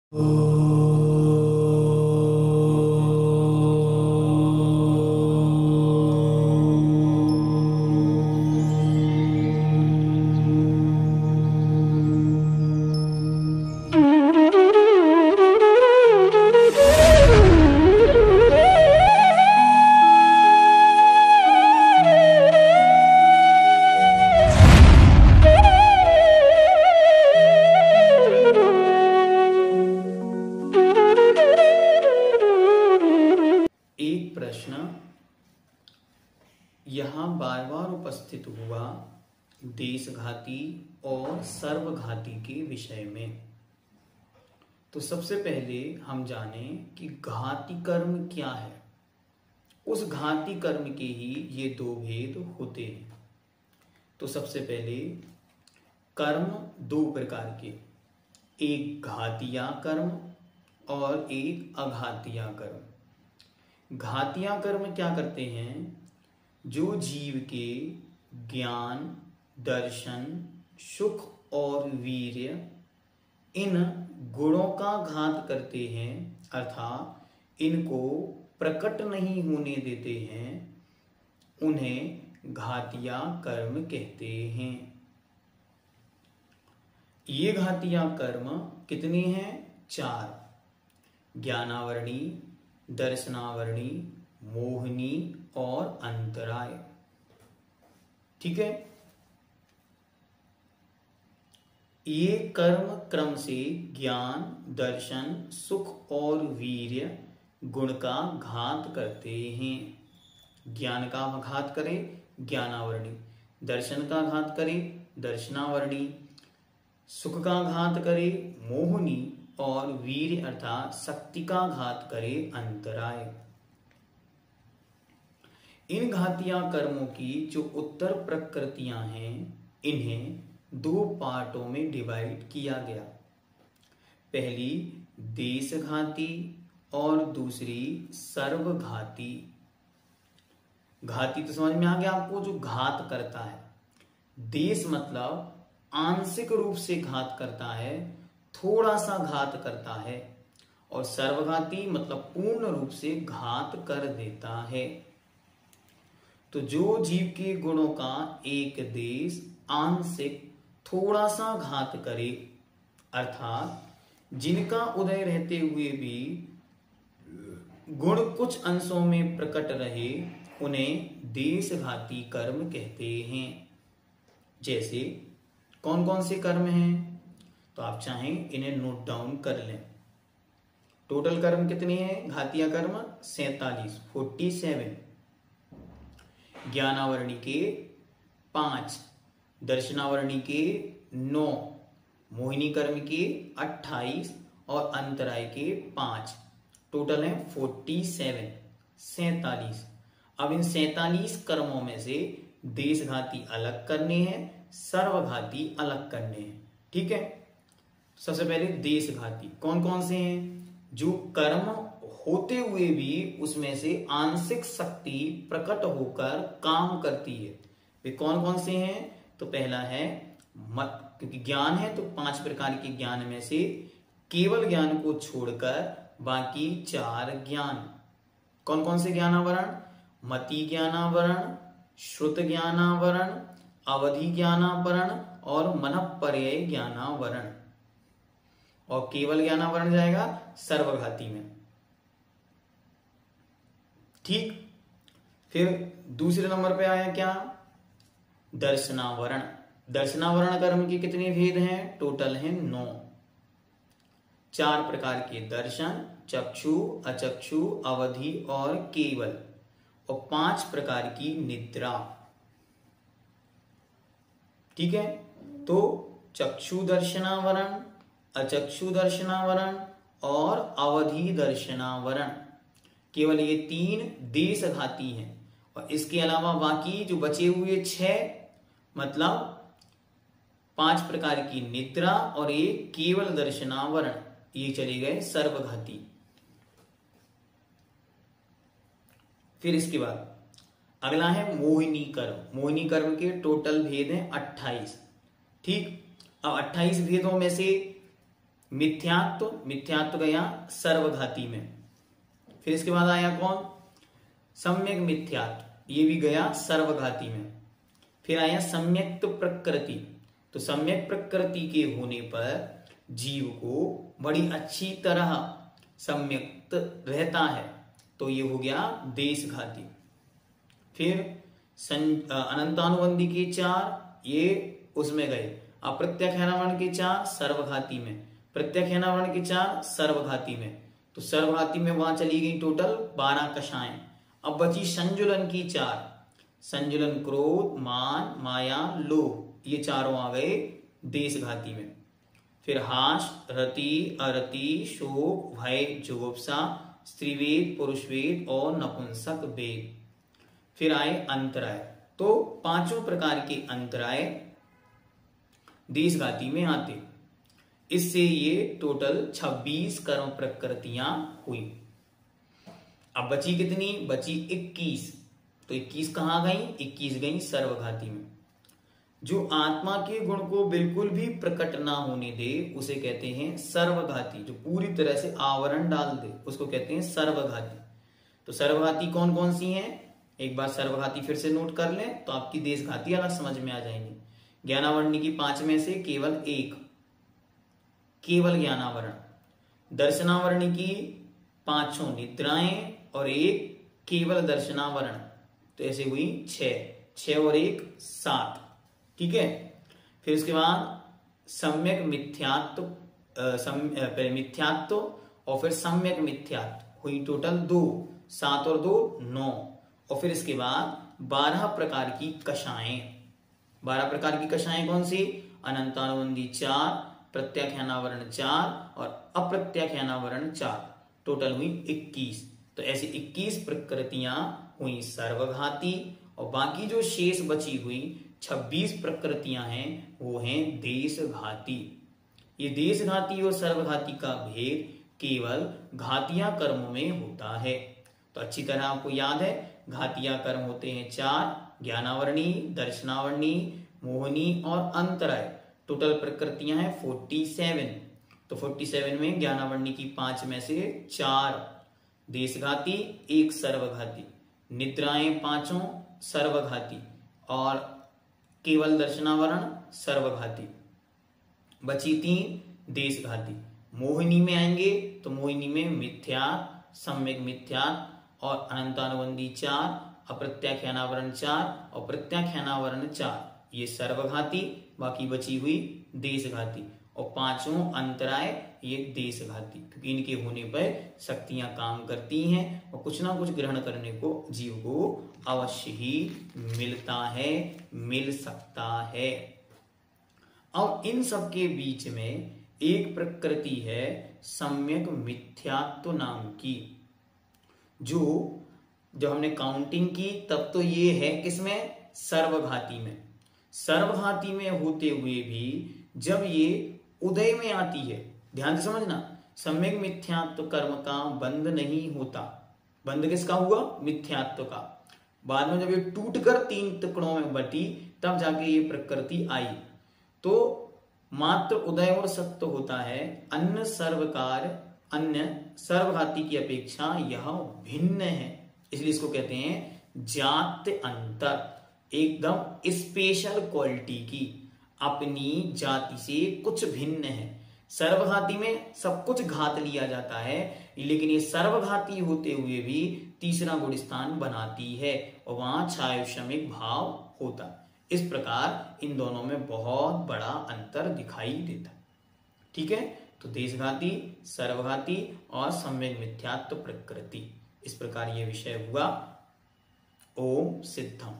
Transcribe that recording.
एक प्रश्न यहाँ बार बार उपस्थित हुआ देशघाती और सर्वघाती के विषय में। तो सबसे पहले हम जाने कि घाती कर्म क्या है। उस घाती कर्म के ही ये दो भेद होते हैं। तो सबसे पहले कर्म दो प्रकार के, एक घातीय कर्म और एक अघातीय कर्म। घातीय कर्म क्या करते हैं? जो जीव के ज्ञान, दर्शन, सुख और वीर्य इन गुणों का घात करते हैं, अर्थात इनको प्रकट नहीं होने देते हैं, उन्हें घातीय कर्म कहते हैं। ये घातीय कर्म कितने हैं? 4। ज्ञानावरणी, दर्शनावरणी, मोहिनी और अंतराय। ठीक है। ये कर्म क्रम से ज्ञान, दर्शन, सुख और वीर्य गुण का घात करते हैं। ज्ञान का घात करे ज्ञानावरणी, दर्शन का घात करे दर्शनावरणी, सुख का घात करे मोहिनी और वीर अर्थात शक्ति का घात करे अंतराय। इन घातीय कर्मों की जो उत्तर प्रकृतियां हैं, इन्हें 2 पार्टों में डिवाइड किया गया। पहली देशघाती और दूसरी सर्वघाती। घाती तो समझ में आ गया आपको, जो घात करता है। देश मतलब आंशिक रूप से घात करता है, थोड़ा सा घात करता है। और सर्वघाती मतलब पूर्ण रूप से घात कर देता है। तो जो जीव के गुणों का एक देश आंशिक थोड़ा सा घात करे, अर्थात जिनका उदय रहते हुए भी गुण कुछ अंशों में प्रकट रहे, उन्हें देशघाती कर्म कहते हैं। जैसे कौन कौन से कर्म हैं? तो आप चाहें इन्हें नोट डाउन कर लें। टोटल कर्म कितने हैं? घातीय कर्म 47। ज्ञानावरणी के 5, दर्शनावरणी के 9, मोहिनी कर्म के 28 और अंतराय के 5। टोटल है 47। अब इन 47 कर्मों में से देशघाती अलग करने हैं, सर्वघाती अलग करने हैं। ठीक है। सबसे पहले देशघाती कौन कौन से हैं? जो कर्म होते हुए भी उसमें से आंशिक शक्ति प्रकट होकर काम करती है, वे कौन कौन से हैं? तो पहला है क्योंकि ज्ञान है तो 5 प्रकार के ज्ञान में से केवल ज्ञान को छोड़कर बाकी 4 ज्ञान। कौन कौन से ज्ञानावरण? मति ज्ञानावरण, श्रुत ज्ञानावरण, अवधि ज्ञानावरण और मनःपर्यय ज्ञानावरण। और केवल ज्ञानावरण जाएगा सर्वघाती में। ठीक। फिर दूसरे नंबर पे आया क्या? दर्शनावरण। दर्शनावरण कर्म के कितने भेद हैं? टोटल हैं 9। 4 प्रकार के दर्शन, चक्षु, अचक्षु, अवधि और केवल, और 5 प्रकार की निद्रा। ठीक है। तो चक्षु दर्शनावरण, अचक्षु दर्शनावरण और अवधि दर्शनावरण, केवल ये 3 देशघाती हैं। और इसके अलावा बाकी जो बचे हुए 6 मतलब 5 प्रकार की निद्रा और एक केवल दर्शनावरण, ये चले गए सर्वघाती। फिर इसके बाद अगला है मोहिनी कर्म। मोहिनी कर्म के टोटल भेद हैं 28। ठीक। अब 28 भेदों में से मिथ्यात्व गया सर्वघाती में। फिर इसके बाद आया कौन, सम्यक मिथ्यात्व, ये भी गया सर्वघाती में। फिर आया सम्यक्त प्रकृति, तो सम्यक प्रकृति के होने पर जीव को बड़ी अच्छी तरह सम्यक्त रहता है, तो ये हो गया देशघाती। फिर अनंतानुबंधी के 4, ये उसमें गए। अप्रत्याख्यानावरण के 4 सर्वघाती में, प्रत्याख्यानावरण के 4 सर्वघाती में, तो सर्वघाती में वहां चली गई टोटल 12 कषाएं। अब बची संजुलन की 4, संजुलन क्रोध, मान, माया, लोभ, ये चारों आ गए देशघाती में। फिर हास, रति, अरति, शोक, भय, जुगुप्सा, स्त्रीवेद, पुरुषवेद और नपुंसक वेद। फिर आए अंतराय, तो 5 प्रकार के अंतराय देशघाती में आते। इससे ये टोटल 26 कर्म प्रकृतियां हुई। अब बची कितनी, बची 21, तो 21 कहां गई, 21 गई सर्वघाती में। जो आत्मा के गुण को बिल्कुल भी प्रकट ना होने दे उसे कहते हैं सर्वघाती, जो पूरी तरह से आवरण डाल दे उसको कहते हैं सर्वघाती। तो सर्वघाती कौन कौन सी हैं, एक बार सर्वघाती फिर से नोट कर लें तो आपकी देशघाती अलग समझ में आ जाएंगी। ज्ञानावरणी की 5 में से केवल 1 केवल ज्ञानावरण, दर्शनावरणी की 5 निद्राएं और 1 केवल दर्शनावरण, तो ऐसे हुई 6 और 1 7, ठीक है। फिर उसके बाद सम्यक मिथ्यात्व, पहले मिथ्यात्व और फिर सम्यक मिथ्यात्व हुई टोटल 2, 7 और 2 9, और फिर इसके बाद 12 प्रकार की कषाएं। 12 प्रकार की कषाएं कौन सी, अनंतानुबंधी 4, प्रत्याख्यानावरण 4 और अप्रत्याख्यानावरण 4, टोटल हुई 21। तो ऐसी 21 प्रकृतियां हुई सर्वघाती, और बाकी जो शेष बची हुई 26 प्रकृतियां हैं वो हैं देशघाती। ये देशघाती और सर्वघाती का भेद केवल घातिया कर्मों में होता है। तो अच्छी तरह आपको याद है, घातिया कर्म होते हैं 4, ज्ञानावरणी, दर्शनावरणी, मोहनी और अंतराय। टोटल प्रकृतियां हैं 47। तो 47 में ज्ञानावरणी की 5 में से 4 देशघाती, 1 सर्वघाती, निद्राएं 5 सर्वघाती और केवल दर्शनावरण सर्वघाती, बची 3 देशघाती। मोहिनी में आएंगे तो मोहिनी में मिथ्या, सम्यक मिथ्या और अनंतानुबंधी 4, अप्रत्याख्यानावरण 4 और प्रत्याख्यानावरण 4, ये सर्वघाती, बाकी बची हुई देशघाती, और 5 अंतराय ये देशघाती, क्योंकि इनके होने पर शक्तियां काम करती हैं और कुछ ना कुछ ग्रहण करने को जीव को अवश्य ही मिलता है, मिल सकता है। और इन सब के बीच में एक प्रकृति है सम्यक मिथ्यात्व नाम की, जो जब हमने काउंटिंग की तब तो ये है किसमें, सर्वघाती में। सर्वघाती में होते हुए भी जब ये उदय में आती है, ध्यान से समझना, सम्यक मिथ्यात्व कर्म का बंद नहीं होता। बंद किसका हुआ, मिथ्यात्व का। बाद में जब ये टूटकर 3 टुकड़ों में बटी तब जाके ये प्रकृति आई। तो मात्र उदय और सत्य होता है, अन्य सर्वघाती की अपेक्षा यह भिन्न है, इसलिए इसको कहते हैं जात अंतर, एकदम स्पेशल क्वालिटी की, अपनी जाति से कुछ भिन्न है। सर्वघाती में सब कुछ घात लिया जाता है, लेकिन ये सर्वघाती होते हुए भी तीसरा गुण स्थान बनाती है और वहां छायोशमिक भाव होता। इस प्रकार इन दोनों में बहुत बड़ा अंतर दिखाई देता। ठीक है, तो देशघाती, सर्वघाती और सम्यक मिथ्यात्व प्रकृति, इस प्रकार ये विषय हुआ। ओम सिद्धम।